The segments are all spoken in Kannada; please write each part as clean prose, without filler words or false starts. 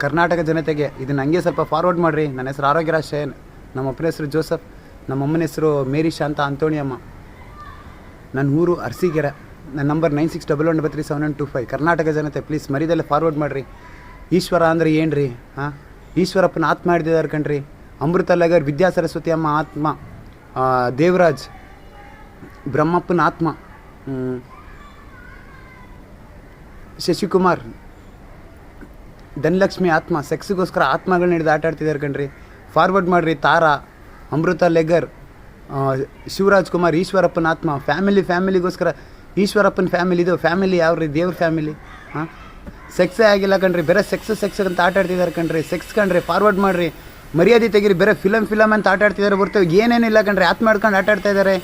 ಕರ್ನಾಟಕ ಜನತೆಗೆ ಇದನ್ನು ಹಂಗೆ ಸ್ವಲ್ಪ ಫಾರ್ವರ್ಡ್ ಮಾಡಿರಿ. ನನ್ನ ಹೆಸರು ಆರೋಗ್ಯರಾಜ್ ಶೇನ್, ನಮ್ಮ ಅಪ್ಪನ ಹೆಸರು ಜೋಸಫ್, ನಮ್ಮ ಅಮ್ಮನ ಹೆಸರು ಮೇರಿ ಶಾಂತ ಅಂತೋಣಿಯಮ್ಮ, ನನ್ನ ಊರು ಅರಸೀಕೆರೆ, ನನ್ನ ನಂಬರ್ 9611137925. ಕರ್ನಾಟಕ ಜನತೆ ಪ್ಲೀಸ್ ಮರಿದಲ್ಲೇ ಫಾರ್ವರ್ಡ್ ಮಾಡಿರಿ. ಈಶ್ವರ ಅಂದರೆ ಏನು ರೀ? ಹಾಂ, ಈಶ್ವರಪ್ಪನ ಆತ್ಮ ಹಿಡ್ದಿದ್ದಾರೆ ಕಣ್ರಿ. ಅಮೃತ ಲಗರ್, ವಿದ್ಯಾ ಸರಸ್ವತಿ ಅಮ್ಮ ಆತ್ಮ, ದೇವರಾಜ್ ಬ್ರಹ್ಮಪ್ಪನ ಆತ್ಮ, ಶಶಿಕುಮಾರ್ ಧನಲಕ್ಷ್ಮಿ ಆತ್ಮ, ಸೆಕ್ಸ್ಗೋಸ್ಕರ ಆತ್ಮಗಳನ್ನ ಹಿಡಿದು ಆಟ ಆಡ್ತಿದ್ದಾರೆ ಕಣ್ರಿ. ಫಾರ್ವರ್ಡ್ ಮಾಡಿರಿ. ತಾರಾ, ಅಮೃತ ಲೆಗರ್, ಶಿವರಾಜ್ ಕುಮಾರ್, ಈಶ್ವರಪ್ಪನ ಆತ್ಮ, ಫ್ಯಾಮಿಲಿಗೋಸ್ಕರ ಈಶ್ವರಪ್ಪನ ಫ್ಯಾಮಿಲಿ. ಇದು ಫ್ಯಾಮಿಲಿ ಯಾವ್ರಿ? ದೇವ್ರ ಫ್ಯಾಮಿಲಿ. ಹಾಂ, ಸೆಕ್ಸೇ ಆಗಿಲ್ಲ ಕಣ್ರಿ, ಬೇರೆ ಸೆಕ್ಸ್ ಅಂತ ಆಟ ಆಡ್ತಿದ್ದಾರೆ ಕಣ್ರಿ. ಸೆಕ್ಸ್ ಕಣ್ರಿ, ಫಾರ್ವರ್ಡ್ ಮಾಡಿರಿ. ಮರ್ಯಾದೆ ತೆಗೀರಿ. ಬೇರೆ ಫಿಲಮ್ ಅಂತ ಆಟ ಆಡ್ತಿದ್ದಾರೆ ಹೊರತು ಏನೇನಿಲ್ಲ ಕಣ್ರಿ. ಆತ್ಮ ಮಾಡ್ಕೊಂಡು ಆಟ ಆಡ್ತಾ ಇದ್ದಾರೆ.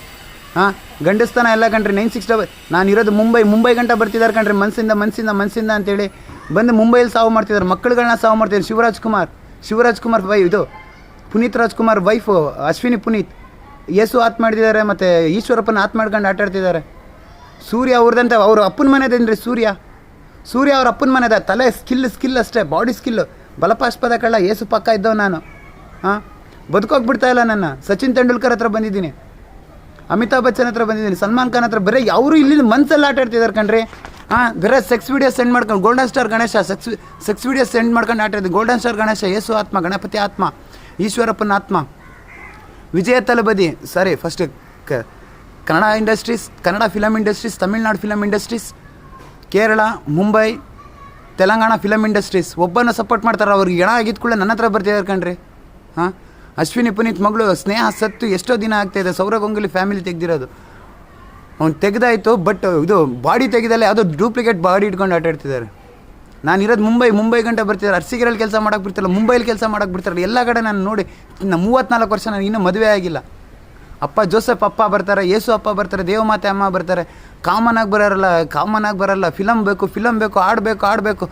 ಹಾಂ, ಗಂಡಸ್ತಾನ ಎಲ್ಲ ಕಣ್ರಿ. 96 ನಾನು ಇರೋದು ಮುಂಬೈ ಗಂಟ ಬರ್ತಿದ್ದಾರೆ ಕಣ್ರಿ. ಮನ್ಸಿಂದ ಅಂತೇಳಿ ಬಂದು ಮುಂಬೈಯಲ್ಲಿ ಸಾವು ಮಾಡ್ತಿದ್ದಾರೆ. ಮಕ್ಕಳುಗಳನ್ನ ಸಾವು ಮಾಡ್ತಿದ್ದಾರೆ. ಶಿವರಾಜ್ ಕುಮಾರ್ ಇದು ಪುನೀತ್ ರಾಜ್ಕುಮಾರ್ ವೈಫು ಅಶ್ವಿನಿ ಪುನೀತ್ ಯೇಸು ಆತ್ಮ ಮಾಡಿದ್ದಾರೆ. ಮತ್ತು ಈಶ್ವರಪ್ಪನ ಆತ್ಮ ಮಾಡ್ಕೊಂಡು ಆಟ ಆಡ್ತಿದ್ದಾರೆ. ಸೂರ್ಯ ಅವ್ರದಂತ ಅವ್ರ ಅಪ್ಪನ ಮನೆದೇನ್ರಿ. ಸೂರ್ಯ ಅವ್ರ ಅಪ್ಪನ ಮನೆದ. ತಲೆ ಸ್ಕಿಲ್ ಅಷ್ಟೇ, ಬಾಡಿ ಸ್ಕಿಲ್ಲು. ಬಲಪಾಷ್ಪದ ಕಳ್ಳ ಏಸು ಪಕ್ಕ ಇದ್ದವು ನಾನು. ಹಾಂ, ಬದುಕೋಗ್ಬಿಡ್ತಾ ಇಲ್ಲ. ನನ್ನ ಸಚಿನ್ ತೆಂಡೂಲ್ಕರ್ ಹತ್ರ ಬಂದಿದ್ದೀನಿ, ಅಮಿತಾಬ್ ಬಚ್ಚನ್ ಹತ್ರ ಬಂದಿದ್ದೀನಿ, ಸಲ್ಮಾನ್ ಖಾನ್ ಹತ್ರ. ಬರೀ ಅವರು ಇಲ್ಲಿ ಮನ್ಸಲ್ಲಿ ಆಟ ಆಡ್ತಿದ್ದಾರೆ ಕಣ್ರಿ. ಹಾಂ, ಬೇರೆ ಸೆಕ್ಸ್ ವೀಡಿಯೋ ಸೆಂಡ್ ಮಾಡ್ಕೊಂಡು golden star Ganesha sex video send ಮಾಡ್ಕೊಂಡು ಆಟ ಆಡ್ತಿದ್ದೆ. ಗೋಲ್ಡನ್ ಸ್ಟಾರ್ ಗಣೇಶ ಯೇಸು ಆತ್ಮ, ಗಣಪತಿ ಆತ್ಮ, ಈಶ್ವರಪ್ಪನ ಆತ್ಮ, ವಿಜಯ ತಲಪತಿ. ಸರಿ, first Kannada industries, Kannada film industries, Tamil Nadu film industries, Kerala, Mumbai, Telangana film industries ಒಬ್ಬನ ಸಪೋರ್ಟ್ ಮಾಡ್ತಾರೆ. ಅವ್ರಿಗೆ ಎಣ ಆಗಿದ್ಕೊಳ್ಳೆ ನನ್ನ ಹತ್ರ ಬರ್ತಿದ್ದಾರೆ ಕಣ್ರಿ. ಹಾಂ, ಅಶ್ವಿನಿ ಪುನೀತ್ ಮಗಳು ಸ್ನೇಹ ಸತ್ತು ಎಷ್ಟೋ ದಿನ ಆಗ್ತಾಯಿದೆ. ಸೌರವ್ ಗಂಗೂಲಿ ಫ್ಯಾಮಿಲಿ ತೆಗೆದಿರೋದು. ಅವ್ನು ತೆಗೆದಾಯಿತು, ಬಟ್ ಇದು ಬಾಡಿ ತೆಗೆದಲ್ಲೇ ಯಾವುದೋ ಡೂಪ್ಲಿಕೇಟ್ ಬಾಡಿ ಇಟ್ಕೊಂಡು ಆಟ ಆಡ್ತಿದ್ದಾರೆ. ನಾನು ಇರೋದು ಮುಂಬೈ ಗಂಟೆ ಬರ್ತಿದ್ದಾರೆ. ಅರಸೀಕೆರೆಯಲ್ಲಿ ಕೆಲಸ ಮಾಡೋಕ್ಕೆ ಬಿಡ್ತಾರಲ್ಲ, ಮುಂಬೈಲಿ ಕೆಲಸ ಮಾಡೋಕ್ಕೆ ಬಿಡ್ತಾರಲ್ಲ. ಎಲ್ಲ ಕಡೆ ನಾನು ನೋಡಿ 34 ವರ್ಷ ನಾನು ಇನ್ನೂ ಮದುವೆ ಆಗಿಲ್ಲ. ಅಪ್ಪ ಜೋಸೆಫ್ ಅಪ್ಪ ಬರ್ತಾರೆ, ಯೇಸು ಅಪ್ಪ ಬರ್ತಾರೆ, ದೇವಮಾತೆ ಅಮ್ಮ ಬರ್ತಾರೆ. ಕಾಮನ್ ಆಗಿ ಬರಲ್ಲ. ಫಿಲಮ್ ಬೇಕು, ಆಡಬೇಕು.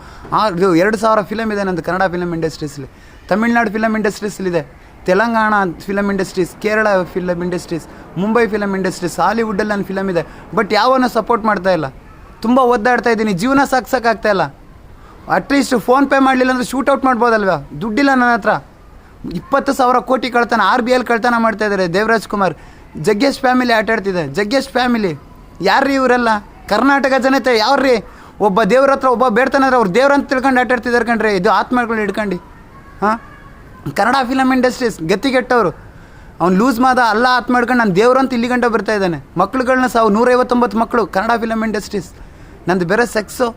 ಇದು 2000 ಫಿಲಮ್ ಇದೆ ನಂದು ಕನ್ನಡ ಫಿಲಮ್ ಇಂಡಸ್ಟ್ರೀಸಲ್ಲಿ. ತಮಿಳ್ನಾಡು ಫಿಲಮ್ ಇಂಡಸ್ಟ್ರೀಸಲ್ಲಿದೆ, Telangana film industries, Kerala film industries, Mumbai film industries, ಹಾಲಿವುಡ್ಡಲ್ಲಿ ನನ್ನ ಫಿಲಮ್ ಇದೆ. ಬಟ್ ಯಾವನ್ನೂ ಸಪೋರ್ಟ್ ಮಾಡ್ತಾಯಿಲ್ಲ. ತುಂಬ ಒದ್ದಾಡ್ತಾ ಇದ್ದೀನಿ. ಜೀವನ ಸಾಕ್ಸೋಕ್ಕಾಗ್ತಾಯಿಲ್ಲ. ಅಟ್ಲೀಸ್ಟ್ ಫೋನ್ಪೇ ಮಾಡಲಿಲ್ಲ ಅಂದರೆ ಶೂಟೌಟ್ ಮಾಡ್ಬೋದಲ್ವಾ? ದುಡ್ಡಿಲ್ಲ ನನ್ನ ಹತ್ರ. 20,000 ಕೋಟಿ ಕಳ್ತನ, RBI ಕಳ್ತನ ಮಾಡ್ತಾಯಿದ್ದಾರೆ. ದೇವರಾಜ್ ಕುಮಾರ್, ಜಗ್ಗೇಶ್ ಫ್ಯಾಮಿಲಿ ಆಟ ಆಡ್ತಿದೆ. ಜಗ್ಗೇಶ್ ಫ್ಯಾಮಿಲಿ ಯಾರ್ರೀ ಇವರೆಲ್ಲ? ಕರ್ನಾಟಕ ಜನತೆ ಯಾರ್ರೀ? ಒಬ್ಬ ದೇವ್ರ ಹತ್ರ ಒಬ್ಬ ಬೇಡ್ತಾನಂದ್ರೆ ಅವ್ರು ದೇವ್ರಂತ ತಿಳ್ಕೊಂಡು ಆಟ ಆಡ್ತಿದ್ದಾರೆ ಕಣ್ರಿ. ಇದು ಆತ್ಮಗಳು ಹಿಡ್ಕೊಂಡು. ಹಾಂ, ಕನ್ನಡ ಫಿಲಮ್ ಇಂಡಸ್ಟ್ರೀಸ್ ಗತಿಗೆಟ್ಟವರು. ಅವ್ನು ಲೂಸ್ ಮಾದ ಅಲ್ಲ ಆತ್ಮ ಹಿಡ್ಕೊಂಡು ನಾನು ದೇವ್ರಂತ ಇಲ್ಲಿ ಗಂಟೆ ಬರ್ತಾ ಇದ್ದಾನೆ. ಮಕ್ಳುಗಳನ್ನ 159 ಮಕ್ಕಳು ಕನ್ನಡ ಫಿಲಮ್ ಇಂಡಸ್ಟ್ರೀಸ್. ನಂದು ಬೇರೆ ಸೆಕ್ಸು.